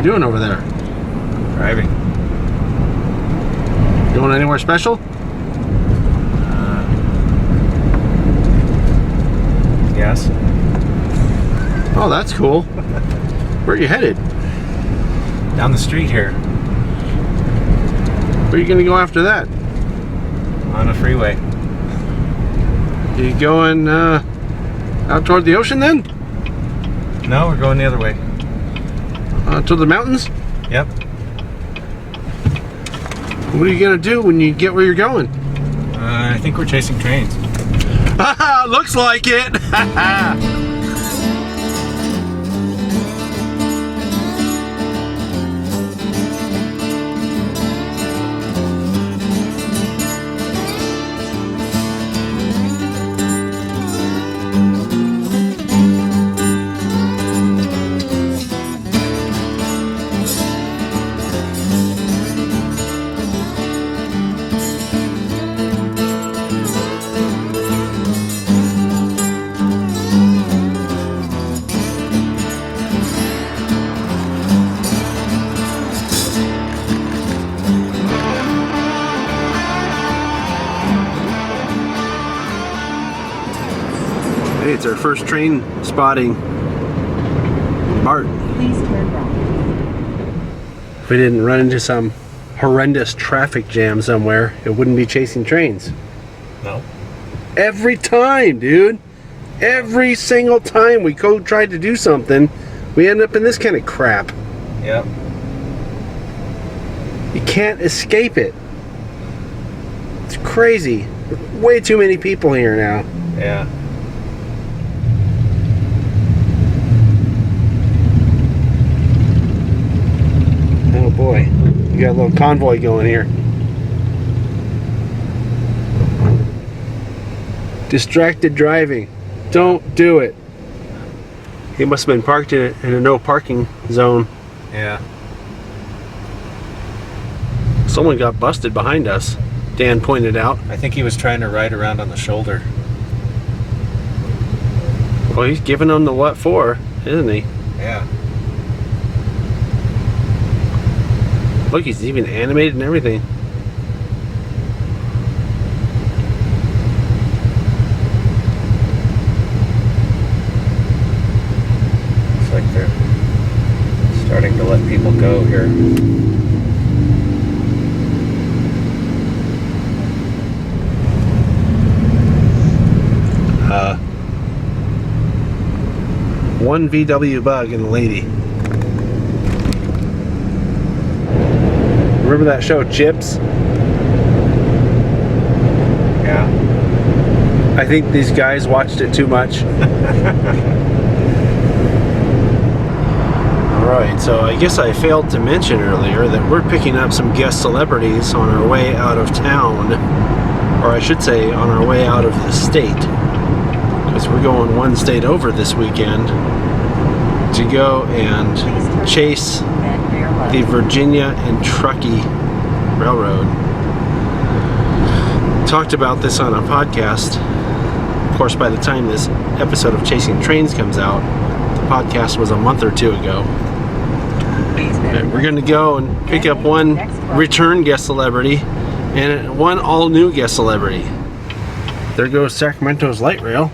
doing over there? Driving. Going anywhere special? Yes. Oh, that's cool. Where are you headed? Down the street here. Where are you going to go after that? On a freeway. You going out toward the ocean then? No, we're going the other way. To the mountains? Yep. What are you going to do when you get where you're going? I think we're chasing trains. Looks like it! Hey, it's our first train spotting. Bart. Please turn right. If we didn't run into some horrendous traffic jam somewhere, it wouldn't be chasing trains. No. Every time, dude. Every single time we tried to do something, we end up in this kind of crap. Yep. You can't escape it. It's crazy. Way too many people here now. Yeah. Oh boy, we got a little convoy going here. Distracted driving. Don't do it. He must have been parked in a no parking zone. Yeah. Someone got busted behind us, Dan pointed out. I think he was trying to ride around on the shoulder. Well, he's giving them the what for, isn't he? Yeah. Look, he's even animated and everything. Looks like they're starting to let people go here. One VW bug and a lady. Remember that show, Chips? Yeah. I think these guys watched it too much. Alright, so I guess I failed to mention earlier that we're picking up some guest celebrities on our way out of town. Or I should say, on our way out of the state. Because we're going one state over this weekend to go and chase the Virginia and Truckee Railroad. Talked about this on a podcast. Of course, by the time this episode of Chasing Trains comes out, the podcast was a month or two ago. And we're going to go and pick up one return guest celebrity and one all-new guest celebrity. There goes Sacramento's light rail.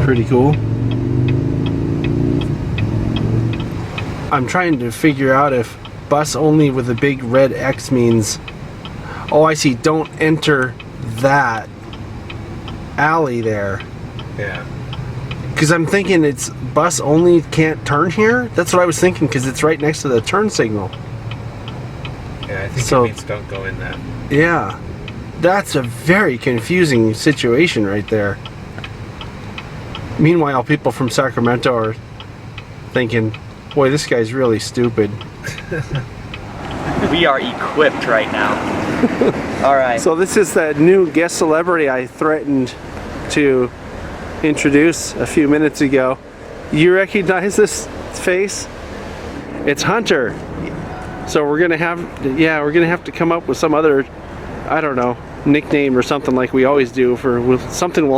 Pretty cool. I'm trying to figure out if bus only with a big red X means, oh, I see, don't enter that alley there. Yeah. Because I'm thinking it's bus only, can't turn here. That's what I was thinking, because it's right next to the turn signal. Yeah, I think So- it means don't go in that. Yeah, that's a very confusing situation right there. Meanwhile, people from Sacramento are thinking, boy, this guy's really stupid. We are equipped right now. All right. So this is that new guest celebrity I threatened to introduce a few minutes ago. You recognize this face? It's Hunter. So we're gonna have to come up with some other, I don't know, nickname or something like we always do for something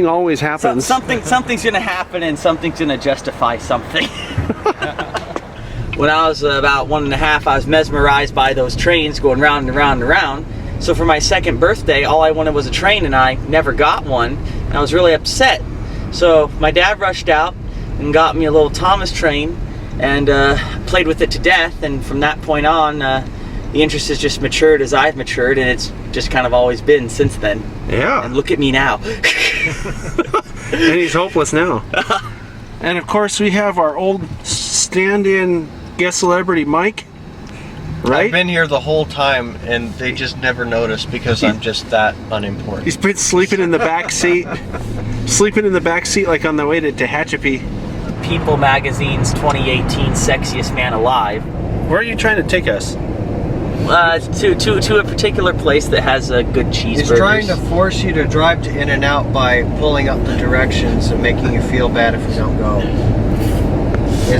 always happens. Something's gonna happen and something's gonna justify something. When I was about 1.5, I was mesmerized by those trains going round and round and round. So for my 2nd birthday, all I wanted was a train, and I never got one, and I was really upset. So my dad rushed out and got me a little Thomas train, and played with it to death. And from that point on, the interest has just matured as I've matured, and it's just kind of always been since then. Yeah. And look at me now. And he's hopeless now. And of course, we have our old stand-in guest celebrity, Mike. Right? I've been here the whole time, and they just never noticed because I'm just that unimportant. He's been sleeping in the back seat. Sleeping in the back seat like on the way to Tehachapi. People Magazine's 2018 Sexiest Man Alive. Where are you trying to take us? To a particular place that has a good cheeseburgers. He's trying to force you to drive to In-N-Out by pulling up the directions and making you feel bad if you don't go.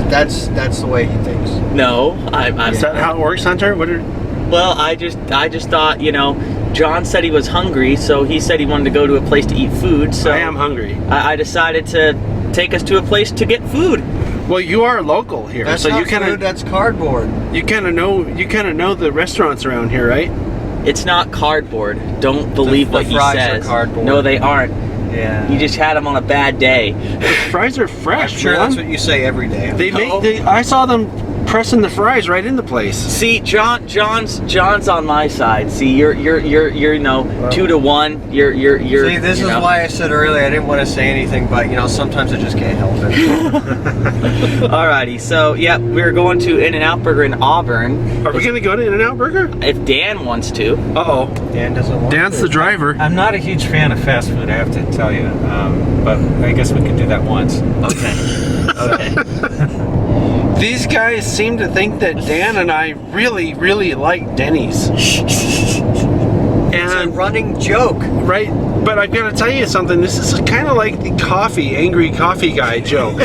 That's the way he thinks. No, Is that how it works, Hunter? Well, I just thought, John said he was hungry, so he said he wanted to go to a place to eat food. So I am hungry. I decided to take us to a place to get food. Well, you are local here, That's so not you kind food, of that's cardboard. you kind of know the restaurants around here, right? It's not cardboard. Don't believe what he fries says. are cardboard. No, they aren't. Yeah. You just had them on a bad day. The fries are fresh. I'm sure man. that's what you say every day. I saw them pressing the fries right in the place. See, John's on my side. See, you're 2 to 1. You're. See, this is why I said earlier I didn't want to say anything, but sometimes I just can't help it. Alrighty, so yeah, we're going to In-N-Out Burger in Auburn. Are we gonna go to In-N-Out Burger? If Dan wants to. Uh-oh. Dan doesn't want Dan's to. the driver. I'm not a huge fan of fast food, I have to tell you, but I guess we could do that once. Okay. These guys seem to think that Dan and I really, really like Denny's. It's a And running joke. right, but I've got to tell you something. This is kind of like the angry coffee guy joke.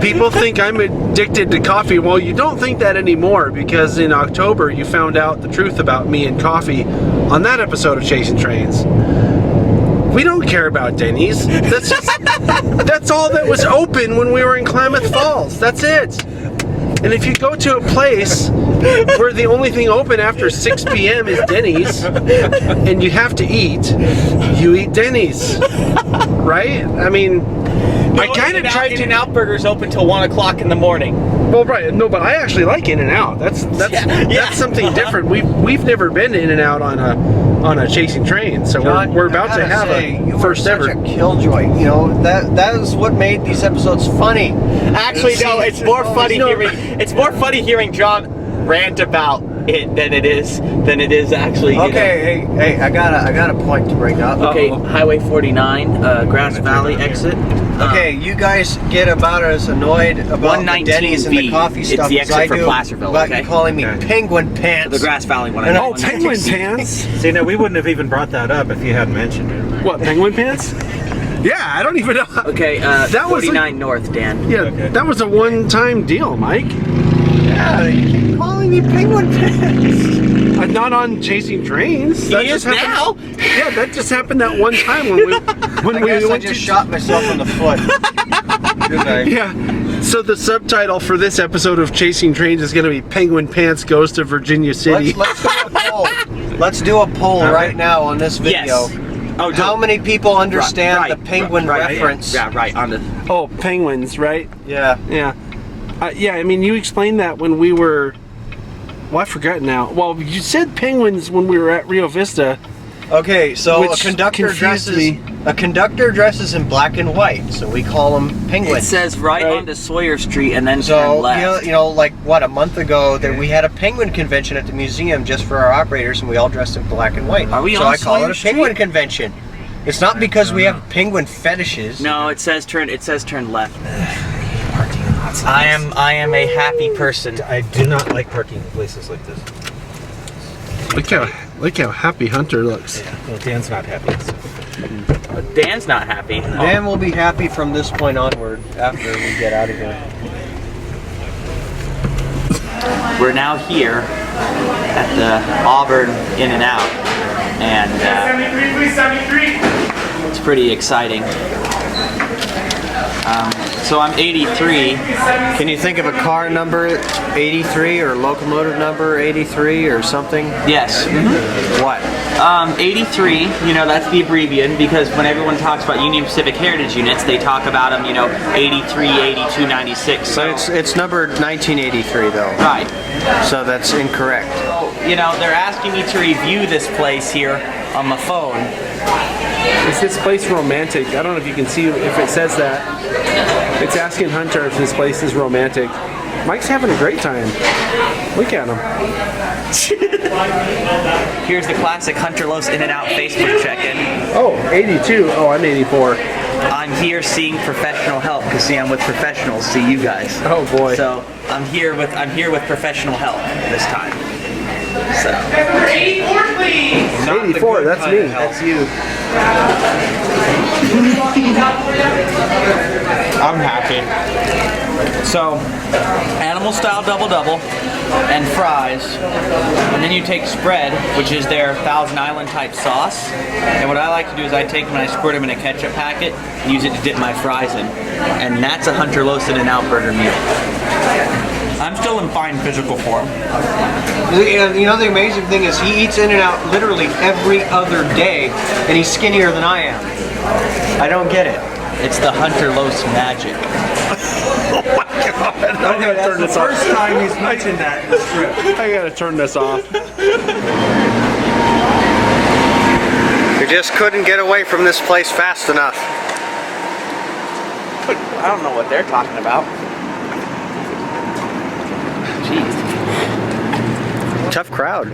People think I'm addicted to coffee. Well, you don't think that anymore because in October you found out the truth about me and coffee on that episode of Chasing Trains. We don't care about Denny's. That's all that was open when we were in Klamath Falls. That's it. And if you go to a place where the only thing open after 6 p.m. is Denny's, and you have to eat, you eat Denny's. Right? I mean, I kind of tried to... In-N-Out Burger's open till 1 o'clock in the morning. Well, right. No, but I actually like In-N-Out. That's something different. We've never been to In-N-Out on a Chasing Train, so John, we're about to have you first are ever. such a killjoy. That is what made these episodes funny. Actually, no. It's more funny hearing John rant about it than it is actually. Okay, hey, I got a point to bring up. Okay, Highway 49, Grass Valley exit. Okay, you guys get about as annoyed about the Denny's and the coffee It's stuff the as exit I for do Placerville, about okay? you calling me penguin pants. The Grass Valley one. Oh, penguin pants? See, now we wouldn't have even brought that up if you hadn't mentioned it. What, penguin pants? Yeah, I don't even know. Okay, that was 49 North, Dan. Yeah, Okay. that was a one-time deal, Mike. Yeah, you keep calling me penguin pants. Not on Chasing Trains. He is now. Yeah, that just happened that one time when I we guess I went just to shot myself in the foot. Good night. Yeah. So the subtitle for this episode of Chasing Trains is going to be Penguin Pants Goes to Virginia City. Let's do a poll. Let's do a poll right now on this video. Yes. Oh, How many people understand Right, the penguin reference? Yeah, right on the. Oh, penguins, right? Yeah. Yeah. Yeah, I mean, you explained that when we were... Well, I forgot now. Well, you said penguins when we were at Rio Vista. Okay, so Which a conductor dresses in black and white, so we call them It penguins. says right onto Sawyer Street and then turn So left. like what, a month ago that we had a penguin convention at the museum just for our operators, and we all dressed in black and white. Are we so on I call Sawyer it a penguin Street? convention. It's not because we have penguin fetishes. No, it says turn left. I am a happy person. I do not like parking in places like this. Look how happy Hunter looks. Yeah, well, Dan's not happy. So. Dan's not happy. Dan will be happy from this point onward after we get out of here. We're now here at the Auburn In-N-Out. and it's pretty exciting. So I'm 83. Can you think of a car number 83 or locomotive number 83 or something? Yes. What? 83, you know, that's the abbreviation, because when everyone talks about Union Pacific Heritage Units, they talk about them, you know, 83, 82, 96. So It's number 1983 though. right. So that's incorrect. You know, they're asking me to review this place here on my phone. Is this place romantic? I don't know if you can see if it says that. It's asking Hunter if this place is romantic. Mike's having a great time. Look at him. Here's the classic Hunter Lohse In-N-Out Facebook check-in. Oh, 82. Oh, I'm 84. I'm here seeing professional help because see, I'm with professionals. See you guys. Oh boy. So I'm here with professional help this time. So. Number 84, please! 84, that's me. That's you. I'm happy. So, animal style double and fries, and then you take spread, which is their Thousand Island type sauce. And what I like to do is I take them and I squirt them in a ketchup packet and use it to dip my fries in. And that's a Hunter Lohse In-N-Out burger meal. I'm still in fine physical form. You know the amazing thing is he eats In-N-Out literally every other day, and he's skinnier than I am. I don't get it. It's the Hunter Lohse magic. I gotta turn this off. First time he's mentioned that in the script. I gotta turn this off. You just couldn't get away from this place fast enough. I don't know what they're talking about. Jeez. Tough crowd.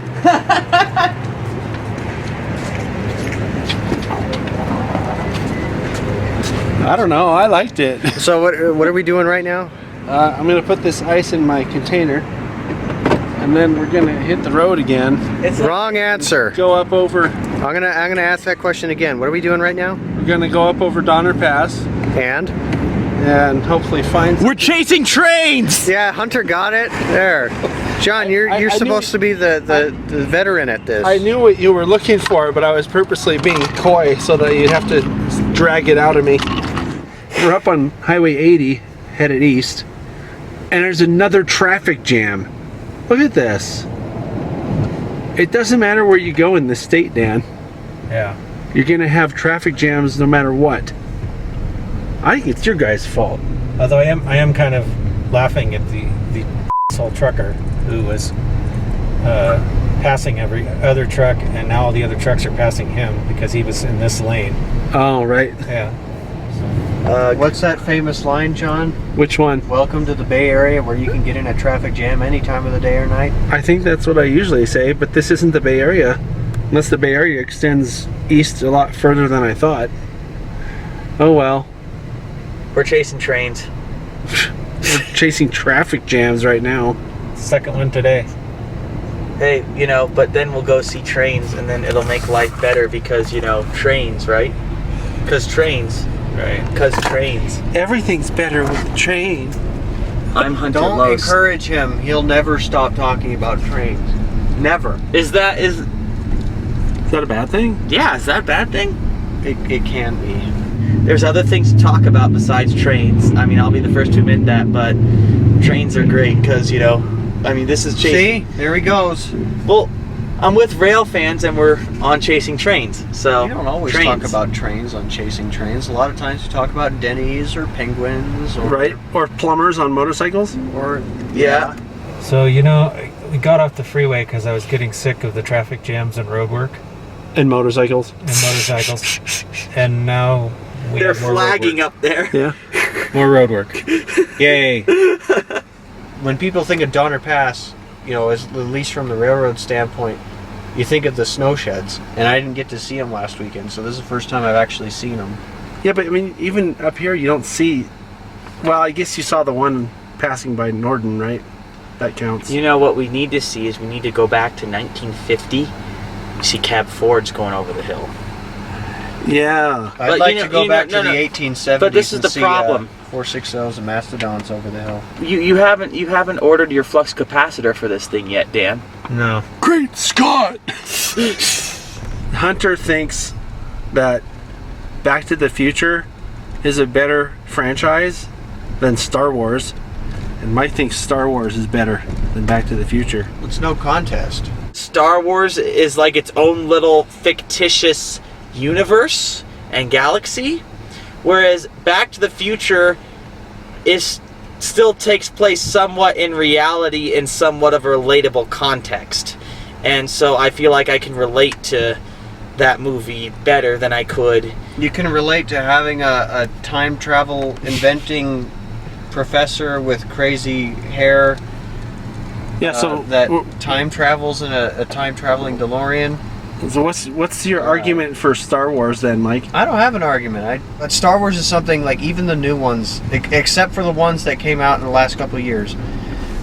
I don't know. I liked it. So what are we doing right now? I'm gonna put this ice in my container, and then we're gonna hit the road again. Wrong answer. Go up over. I'm gonna ask that question again. What are we doing right now? We're gonna go up over Donner Pass and hopefully find. We're chasing trains! Yeah, Hunter got it. There. John, you're I supposed to be the veteran at this. I knew what you were looking for, but I was purposely being coy so that you'd have to drag it out of me. We're up on Highway 80, headed east, and there's another traffic jam. Look at this. It doesn't matter where you go in this state, Dan. Yeah. You're gonna have traffic jams no matter what. I think it's your guys' fault. Although I am kind of laughing at the asshole trucker who was passing every other truck, and now all the other trucks are passing him because he was in this lane. Oh, right. Yeah. What's that famous line, John? Which one? Welcome to the Bay Area, where you can get in a traffic jam any time of the day or night. I think that's what I usually say, but this isn't the Bay Area. Unless the Bay Area extends east a lot further than I thought. Oh well. We're chasing trains. We're chasing traffic jams right now. Second one today. Hey, you know, but then we'll go see trains and then it'll make life better because, you know, trains, right? Because trains. Right. Because trains. Everything's better with the train. I'm Hunter Don't Lohse. encourage him. He'll never stop talking about trains. Never. Is that Is that a bad thing? yeah, is that a bad thing? It can be. There's other things to talk about besides trains. I mean, I'll be the first to admit that, but trains are great because, you know, I mean, this is chasing. See? There he goes. Well, I'm with rail fans and we're on chasing trains. So You don't always trains. talk about trains on Chasing Trains. A lot of times you talk about Denny's or Penguins or Right? Or plumbers on motorcycles? or Yeah. So, you know, we got off the freeway because I was getting sick of the traffic jams and road work And motorcycles. and motorcycles. And now we They're have more road flagging work. up there. Yeah. More road work. Yay. When people think of Donner Pass, you know, at least from the railroad standpoint, you think of the snow sheds, and I didn't get to see them last weekend, so this is the first time I've actually seen them. Yeah, but I mean, even up here you don't see. Well, I guess you saw the one passing by Norden, right? That counts. You know what we need to see is we need to go back to 1950. You see cab Fords going over the hill. Yeah. I'd But like you know- to go you know- back no, to no. the 1870s. But this is and the see, problem. 460s and Mastodons over the hill. You haven't ordered your flux capacitor for this thing yet, Dan. No. Great Scott! Hunter thinks that Back to the Future is a better franchise than Star Wars, and Mike thinks Star Wars is better than Back to the Future. It's no contest. Star Wars is like its own little fictitious universe and galaxy, whereas Back to the Future still takes place somewhat in reality in somewhat of a relatable context. And so I feel like I can relate to that movie better than I could. You can relate to having a time travel inventing professor with crazy hair Yeah, so that time travels in a time traveling DeLorean. So what's your argument for Star Wars then, Mike? I don't have an argument. But Star Wars is something like, even the new ones, except for the ones that came out in the last couple of years,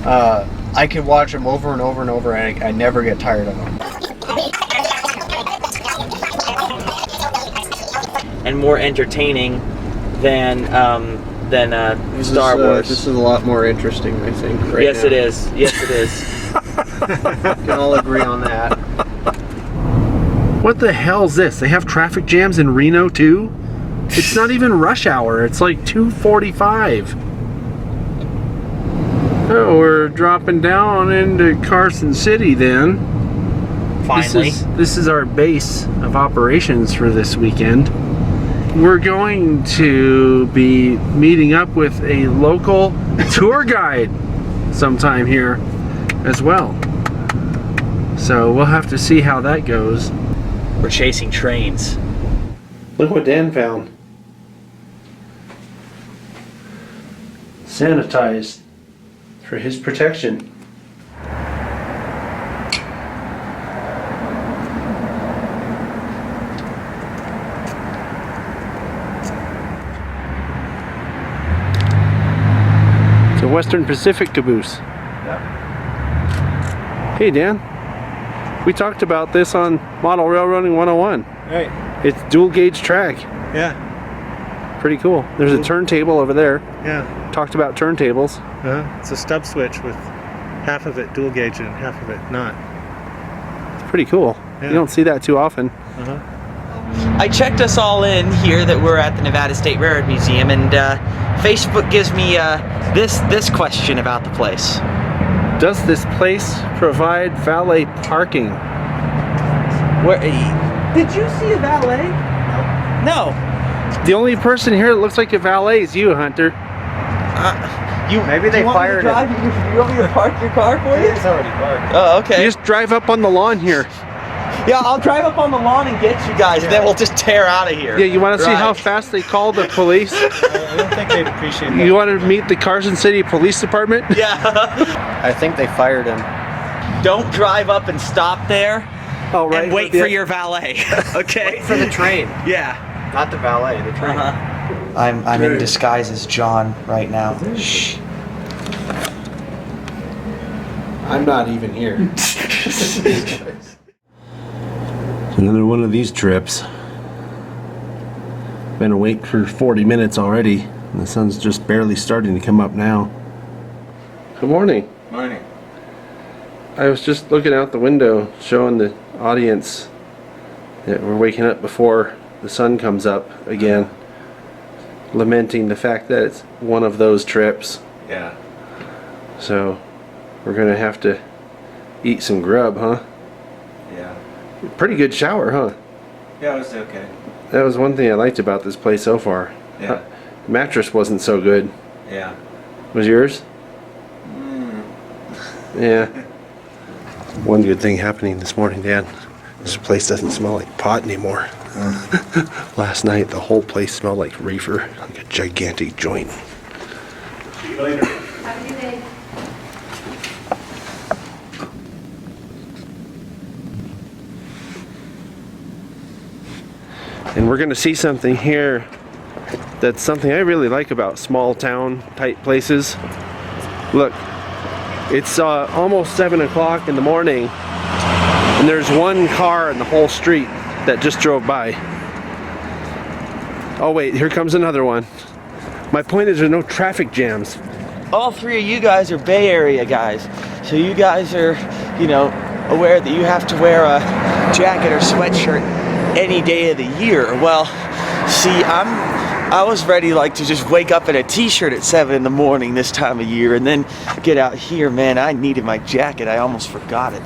I could watch them over and over and over, and I never get tired of them. And more entertaining than Star Wars. This is a lot more interesting, I think. Right Yes, now. it is. Yes, it is. We can all agree on that. What the hell's this? They have traffic jams in Reno too? It's not even rush hour. It's like 2:45. Oh, we're dropping down into Carson City then. Finally. This is our base of operations for this weekend. We're going to be meeting up with a local tour guide sometime here as well. So we'll have to see how that goes. We're chasing trains. Look what Dan found. Sanitized for his protection. It's a Western Pacific caboose. Yep. Hey Dan, we talked about this on Model Railroading 101. Right. It's dual gauge track. Yeah. Pretty cool. There's a turntable over there. Yeah. Talked about turntables. It's a stub switch with half of it dual gauge and half of it not. It's pretty cool. Yeah. You don't see that too often. I checked us all in here that we're at the Nevada State Railroad Museum, and Facebook gives me this question about the place. Does this place provide valet parking? Where? Did you see a valet? No. The only person here that looks like a valet is you, Hunter. Maybe they fired it. You want me to park your car for you? It's already parked. Oh, okay. You just drive up on the lawn here. Yeah, I'll drive up on the lawn and get you guys, and then we'll just tear out of here. Yeah, you want to see how Right. fast they call the police? I don't think they'd appreciate that. You want to meet the Carson City Police Department? Yeah. I think they fired him. Don't drive up and stop there Oh, right. and wait for your valet. Okay? For the train. Yeah. Not the valet, the train. I'm in disguise as John right now. Shh. I'm not even here. Another one of these trips. Been awake for 40 minutes already, and the sun's just barely starting to come up now. Good morning. Morning. I was just looking out the window, showing the audience that we're waking up before the sun comes up again, lamenting the fact that it's one of those trips. Yeah. So we're gonna have to eat some grub, huh? Yeah. Pretty good shower, huh? Yeah, it was okay. That was one thing I liked about this place so far. Yeah. The mattress wasn't so good. Yeah. Was yours? Yeah. One good thing happening this morning, Dan. This place doesn't smell like pot anymore. Last night, the whole place smelled like reefer, like a gigantic joint. See you later. Have a good day. And we're gonna see something here that's something I really like about small town type places. Look, it's almost 7 o'clock in the morning, and there's one car in the whole street that just drove by. Oh wait, here comes another one. My point is there's no traffic jams. All three of you guys are Bay Area guys, so you guys are, you know, aware that you have to wear a jacket or sweatshirt any day of the year. Well, see, I was ready like to just wake up in a t-shirt at 7 in the morning this time of year and then get out here. Man, I needed my jacket. I almost forgot it.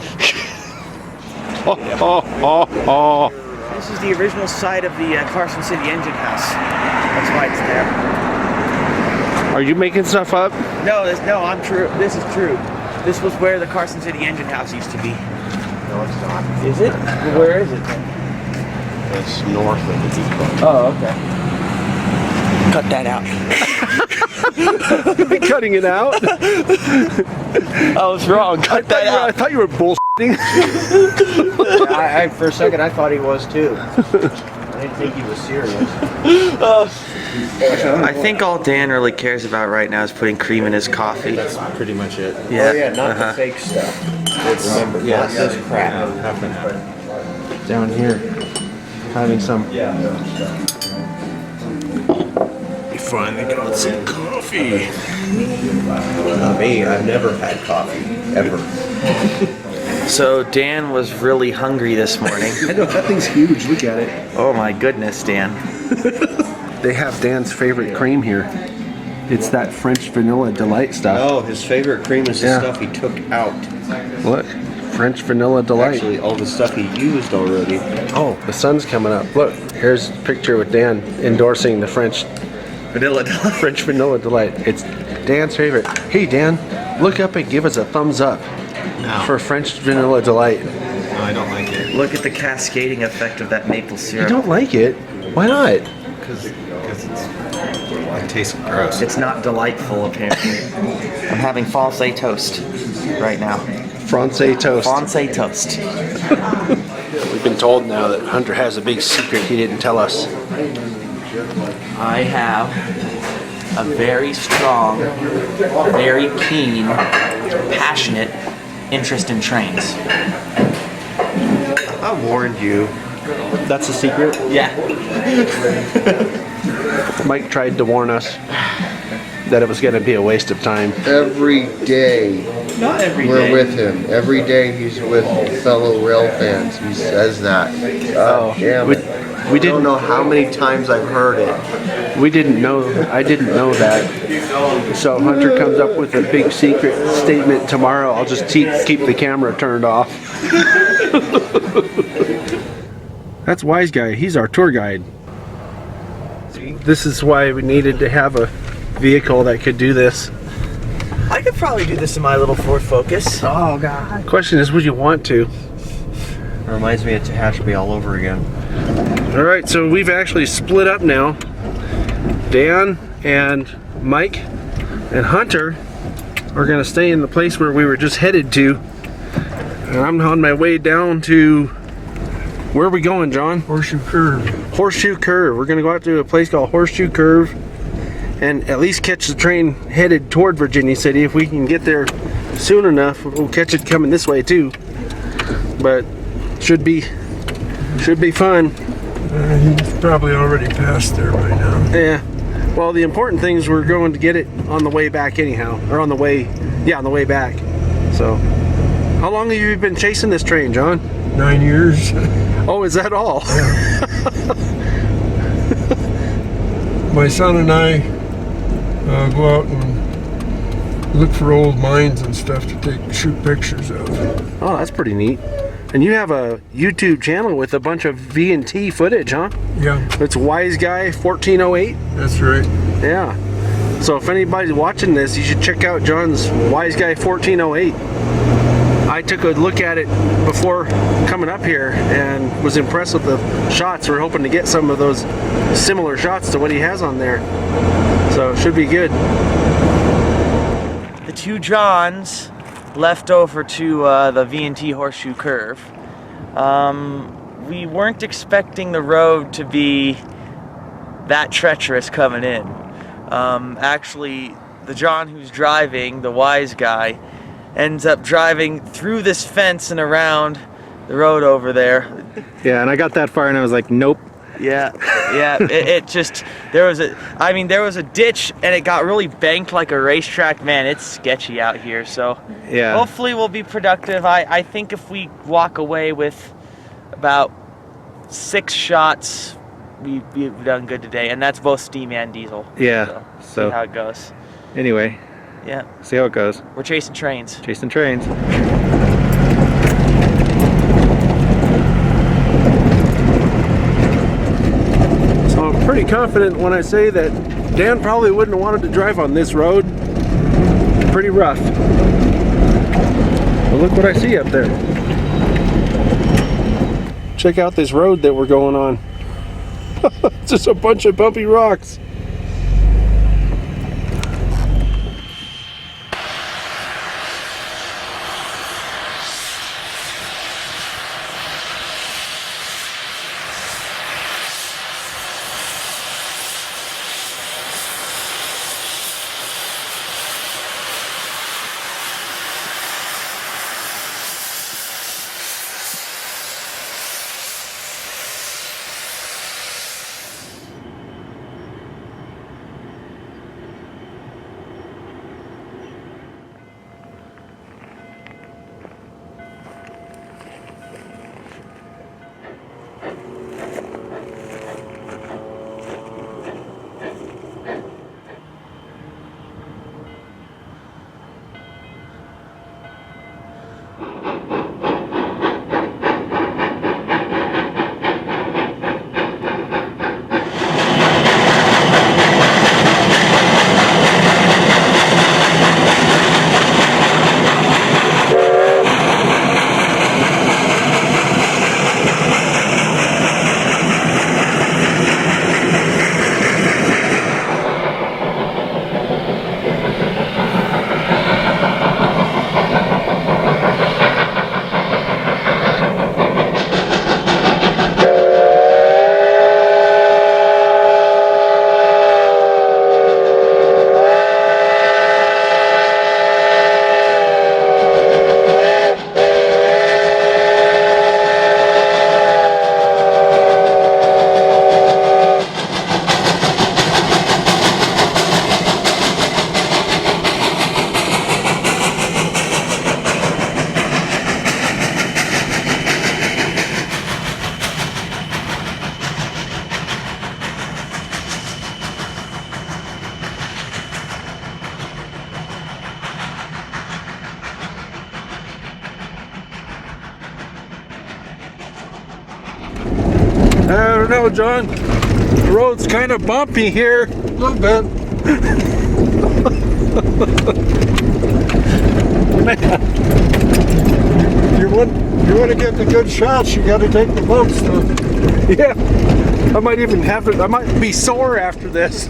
This is the original site of the Carson City engine house. That's why it's there. Are you making stuff up? No, I'm true. This is true. This was where the Carson City engine house used to be. No, it's not. Is it? Where is it then? It's north of the depot. Oh, okay. Cut that out. Cutting it out? I was wrong. Cut that out. I thought you were bullshitting. I for a second I thought he was too. I didn't think he was serious. I think all Dan really cares about right now is putting cream in his coffee. That's pretty much it. Yeah. Oh yeah, not the fake stuff. Remember, not this crap. Down here, having some. We finally got some coffee. Not me. I've never had coffee ever. So Dan was really hungry this morning. I know, that thing's huge. Look at it. Oh my goodness, Dan. They have Dan's favorite cream here. It's that French vanilla delight stuff. Oh, his favorite cream is the stuff he took out. Look, French vanilla delight. Actually, all the stuff he used already. Oh, the sun's coming up. Look, here's a picture with Dan endorsing the French Vanilla delight. French vanilla delight. It's Dan's favorite. Hey Dan, look up and give us a thumbs up for French vanilla delight. No, I don't like it. Look at the cascading effect of that maple You syrup. don't like it? Why not? Because it tastes gross. It's not delightful, apparently. I'm having Francais toast right now. Francais toast. Francais toast. We've been told now that Hunter has a big secret he didn't tell us. I have a very strong, very keen, passionate interest in trains. I warned you. That's a secret? Yeah. Mike tried to warn us that it was going to be a waste of time. Every day Not every we're day. with him. Every day he's with fellow rail fans. He says that. God damn it. We I don't didn't know how many times I've heard it. I didn't know that. So Hunter comes up with a big secret statement tomorrow. I'll just keep the camera turned off. That's Wiseguy. He's our tour guide. This is why we needed to have a vehicle that could do this. I could probably do this in my little Ford Focus. Oh God. Question is, would you want to? It reminds me of Tehachapi all over again. All right, so we've actually split up now. Dan and Mike and Hunter are gonna stay in the place where we were just headed to. And I'm on my way down to, where are we going, John? Horseshoe Curve. Horseshoe Curve. We're gonna go out to a place called Horseshoe Curve and at least catch the train headed toward Virginia City. If we can get there soon enough, we'll catch it coming this way too. But should be fun. He's probably already passed there by now. Yeah. Well, the important thing is we're going to get it on the way back anyhow, or on the way back. So, how long have you been chasing this train, John? 9 years. Oh, is that all? My son and I go out and look for old mines and stuff to shoot pictures of. Oh, that's pretty neat. And you have a YouTube channel with a bunch of V&T footage, huh? Yeah, It's Wiseguy 1408. that's right. Yeah. So if anybody's watching this, you should check out John's Wiseguy 1408. I took a look at it before coming up here and was impressed with the shots. We're hoping to get some of those similar shots to what he has on there. So it should be good. The two Johns left over to the V&T Horseshoe Curve. We weren't expecting the road to be that treacherous coming in. Actually, the John who's driving, the Wiseguy, ends up driving through this fence and around the road over there. Yeah, and I got that far and I was like, nope. Yeah. It just, there was a ditch and it got really banked like a racetrack. Man, it's sketchy out here. So Yeah. hopefully we'll be productive. I think if we walk away with about 6 shots. We've done good today, and that's both steam and diesel. Yeah. See how it goes. Anyway, Yeah, see how it goes. we're chasing trains. Chasing trains. So I'm pretty confident when I say that Dan probably wouldn't have wanted to drive on this road. Pretty rough. But look what I see up there. Check out this road that we're going on. It's just a bunch of bumpy rocks. I don't know, John. The road's kind of bumpy here. A little bit. You want to get the good shots, you got to take the bumps, though. Yeah. I might even have to, I might be sore after this.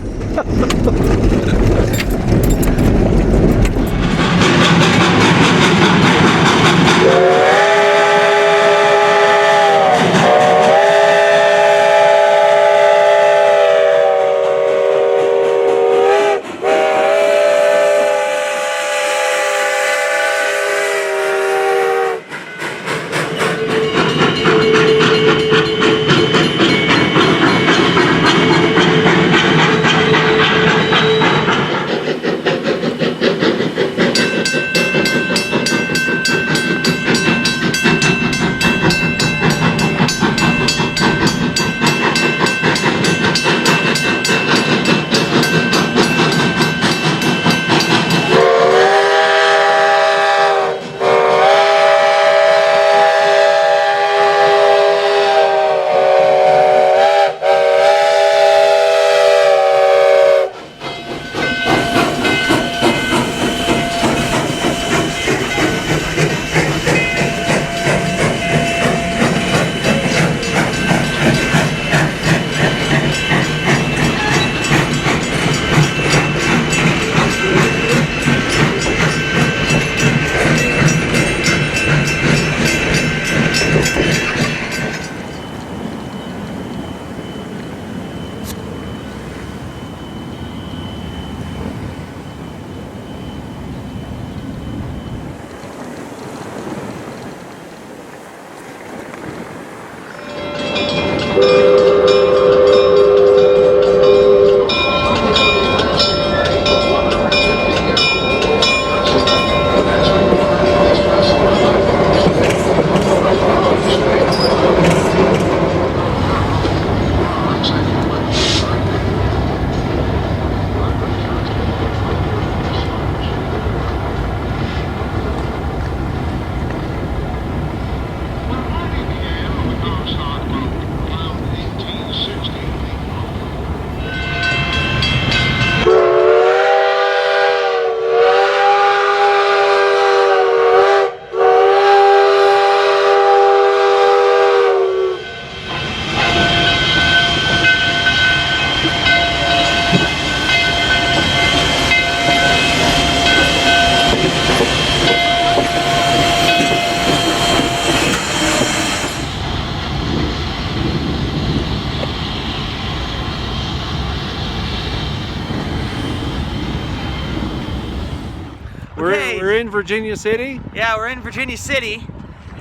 We're in Virginia City? Yeah, we're in Virginia City.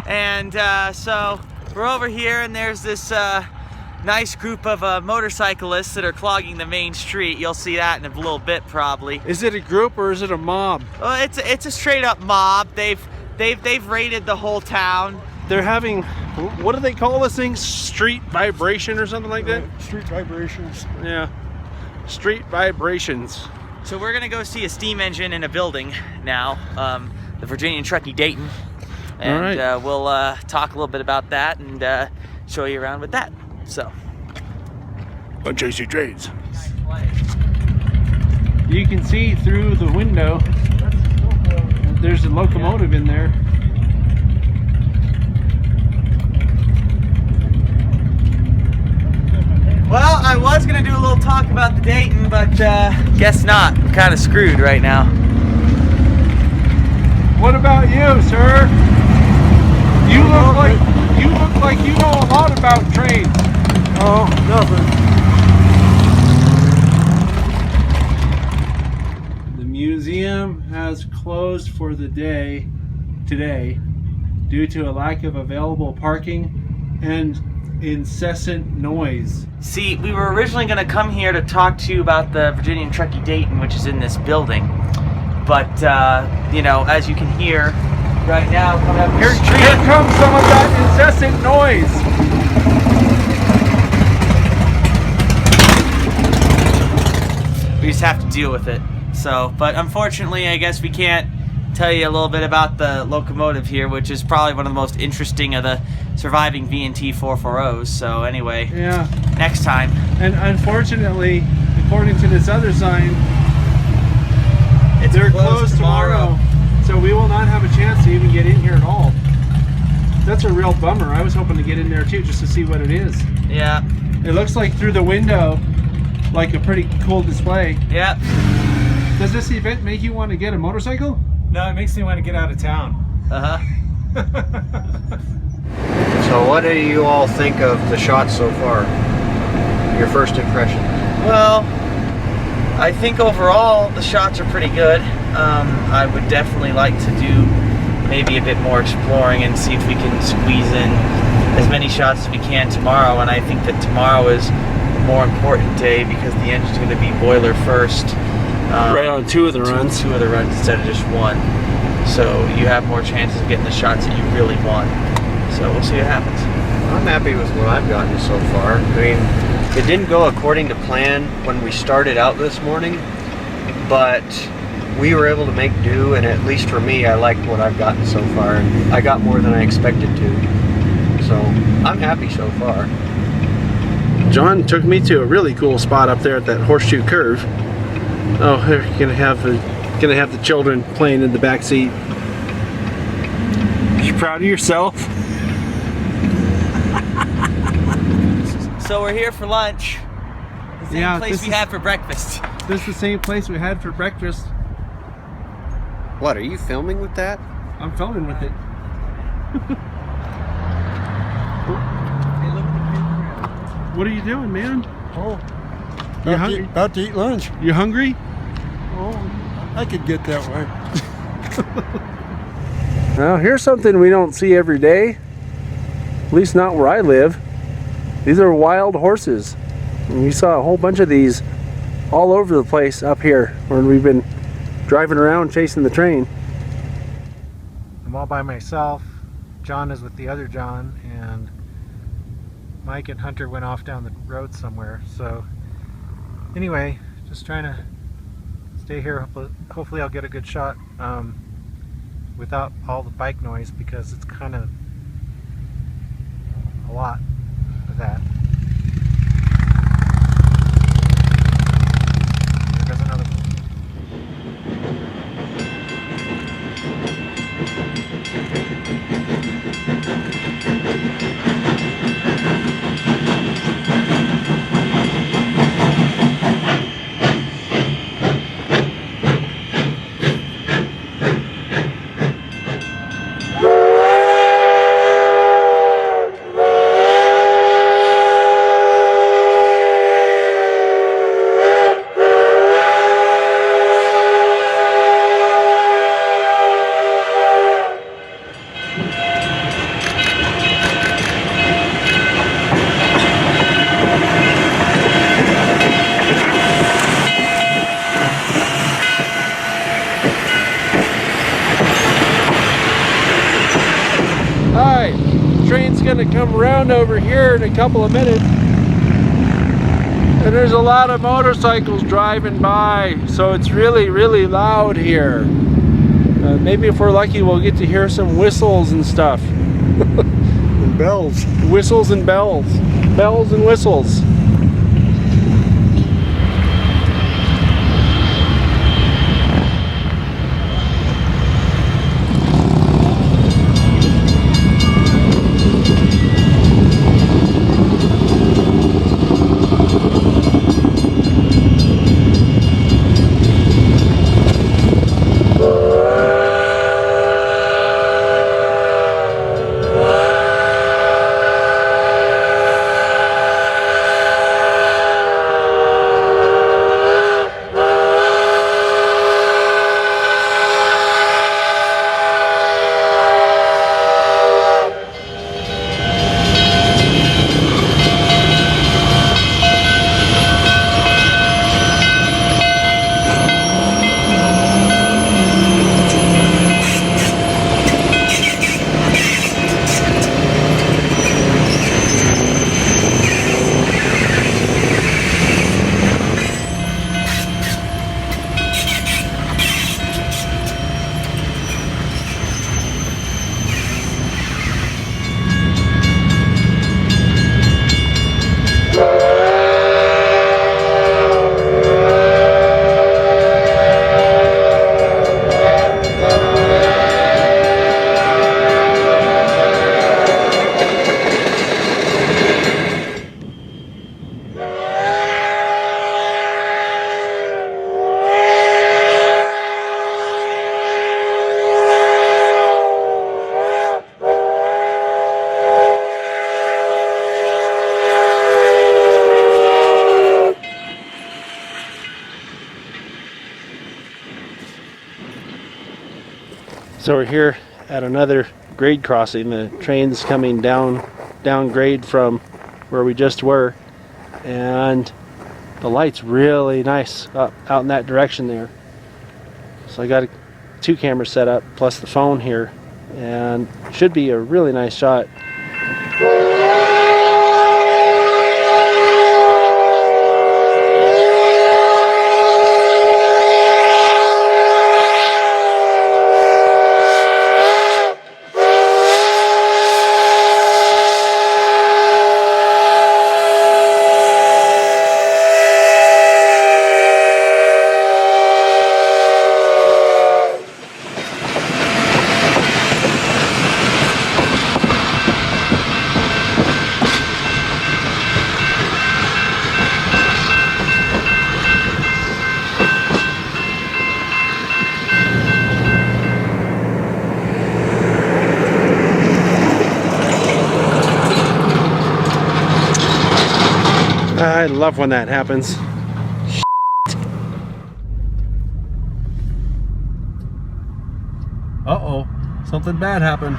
And so we're over here, and there's this nice group of motorcyclists that are clogging the main street. You'll see that in a little bit, probably. Is it a group or is it a mob? Well, it's a straight up mob. They've raided the whole town. They're having, what do they call this thing? Street vibration or something like that? Street vibrations. Yeah, street vibrations. So we're gonna go see a steam engine in a building now, the Virginia Truckee Dayton, and All right. we'll talk a little bit about that and show you around with that. So, On JC Trades. You can see through the window. There's a locomotive in there. well, I was gonna do a little talk about the Dayton, but guess not. I'm kind of screwed right now. What about you, sir? You look like you know a lot about trains. Oh, nothing. The museum has closed for the day today due to a lack of available parking and incessant noise. See, we were originally gonna come here to talk to you about the Virginia Truckee Dayton, which is in this building, but you know, as you can hear right now, coming up Here comes some of that incessant noise. we just have to deal with it. So, but unfortunately, I guess we can't tell you a little bit about the locomotive here, which is probably one of the most interesting of the surviving V&T 440s. So anyway, Yeah, next time. and unfortunately, according to this other sign, they're closed tomorrow. So we will not have a chance to even get in here at all. That's a real bummer. I was hoping to get in there too, just to see what it is. Yeah, It looks like through the window, like a pretty cool display. yeah. Does this event make you want to get a motorcycle? No, it makes me want to get out of town. Uh-huh. So what do you all think of the shots so far? Your first impression? Well, I think overall the shots are pretty good. I would definitely like to do maybe a bit more exploring and see if we can squeeze in as many shots as we can tomorrow. And I think that tomorrow is a more important day because the engine's going to be boiler first. Right on two of the runs. Two of the runs instead of just one. So you have more chances of getting the shots that you really want. So we'll see what happens. I'm happy with what I've gotten so far. I mean, it didn't go according to plan when we started out this morning, but we were able to make do, and at least for me, I liked what I've gotten so far, and I got more than I expected to. So I'm happy so far. John took me to a really cool spot up there at that horseshoe curve. Oh, they're gonna have the children playing in the back seat. You proud of yourself? So we're here for lunch. The same Yeah, place this we is- had for breakfast. This is the same place we had for breakfast. What, are you filming with that? I'm filming with it. What are you doing, man? Oh, You hungry? about to eat lunch. You hungry? Oh, I could get that way. Now, here's something we don't see every day. At least not where I live. These are wild horses. And we saw a whole bunch of these all over the place up here when we've been driving around chasing the train. I'm all by myself. John is with the other John, and Mike and Hunter went off down the road somewhere. So anyway, just trying to stay here. Hopefully I'll get a good shot without all the bike noise, because it's kind of a lot of that. There goes another one. around over here in a couple of minutes. And there's a lot of motorcycles driving by, so it's really, really loud here. Maybe if we're lucky, we'll get to hear some whistles and stuff. And bells. Whistles and bells. Bells and whistles. So we're here at another grade crossing. The train's coming down grade from where we just were, and the light's really nice up out in that direction there. So I got 2 cameras set up plus the phone here, and should be a really nice shot. I love when that happens. Uh-oh, something bad happened.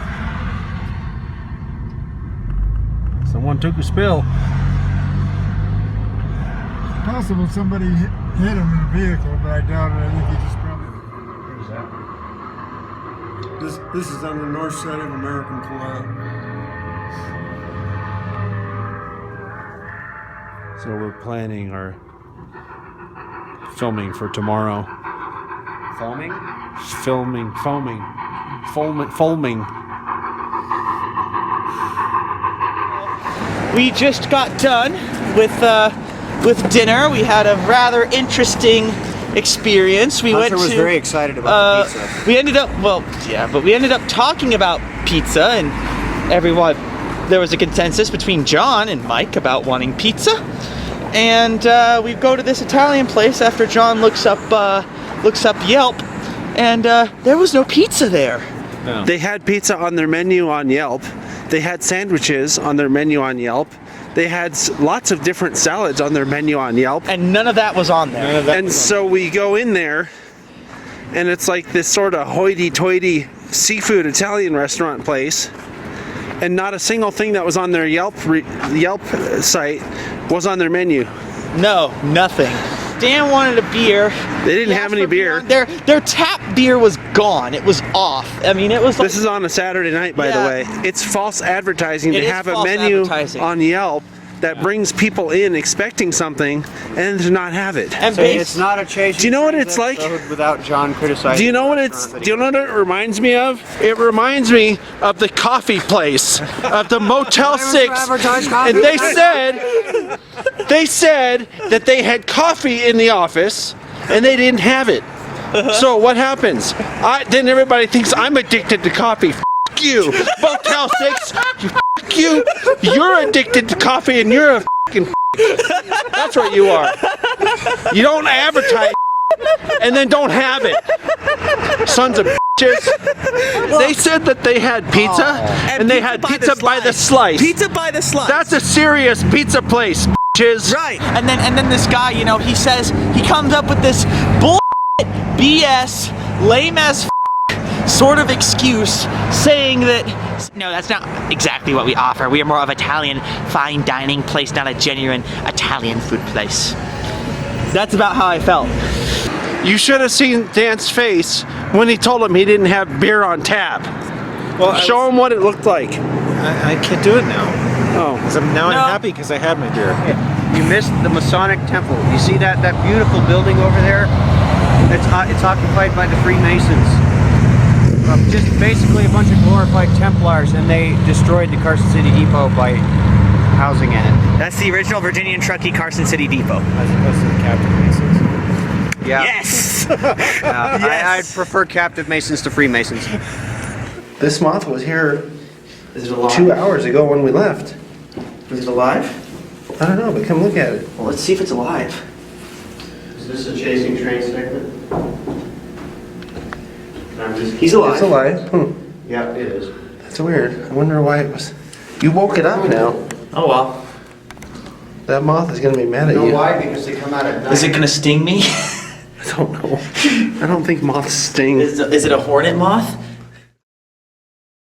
Someone took a spill. It's possible somebody hit him in a vehicle, but I doubt it. I think he just probably... Where's that? This is on the north side of American Pulaski. So we're planning our filming for tomorrow. Foaming? Foaming. We just got done with dinner. We had a rather interesting experience. We Hunter went was to, very excited about the pizza. We ended up talking about pizza, and everyone, there was a consensus between John and Mike about wanting pizza. And we go to this Italian place after John looks up Yelp, and there was no pizza there. No. They had pizza on their menu on Yelp. They had sandwiches on their menu on Yelp. They had lots of different salads on their menu on Yelp. And none of that was on there. And so we go in there, and it's like this sort of hoity-toity seafood Italian restaurant place. And not a single thing that was on their Yelp site was on their menu. No, nothing. Dan wanted a beer. They didn't He have asked any for beer. Their tap beer was gone. It was off. I mean, it was like, This is on a Saturday night, by the Yeah. way. It's false advertising It to is have a false menu advertising. on Yelp that brings people in expecting something and to not have it. and So base, it's not a chase. Do you know what it's like? Without John criticizing. Do you know what the it's? restaurant Do you know what it reminds me of? It reminds me of the coffee place, of the Motel 6, and they said that they had coffee in the office, and they didn't have it. So what happens? Then everybody thinks I'm addicted to coffee. F you, Motel 6. F you. You're addicted to coffee, and you're a f***ing. That's what you are. You don't advertise and then don't have it. Sons of bitches. They said that they had pizza and they had pizza by the slice. Pizza by the slice. That's a serious pizza place, bitches. right. And then this guy, you know, he says he comes up with this bullshit, BS, lame as sort of excuse, saying that no, that's not exactly what we offer. We are more of Italian fine dining place, not a genuine Italian food place. That's about how I felt. You should have seen Dan's face when he told him he didn't have beer on tap. Well, Show him what it looked like. I can't do it now. Oh. Because I'm happy because I had my beer. You missed the Masonic Temple. You see that beautiful building over there? It's occupied by the Freemasons. Just basically a bunch of glorified Templars, and they destroyed the Carson City Depot by housing in it. That's the original Virginia and Truckee Carson City Depot. As opposed to the Captain Masons. Yeah. Yes! I'd prefer captive Masons to Freemasons. This moth was here Is it alive? 2 hours ago when we left. Is it alive? I don't know, but come look at it. Well, let's see if it's alive. Is this a chasing train segment? He's alive. It's alive. Yeah, it is. That's weird. I wonder why it was. You woke it up now. Oh well. That moth is gonna be mad at You know you. why? Because they come out at night. Is it gonna sting me? I don't know. I don't think moths sting. Is it a hornet moth?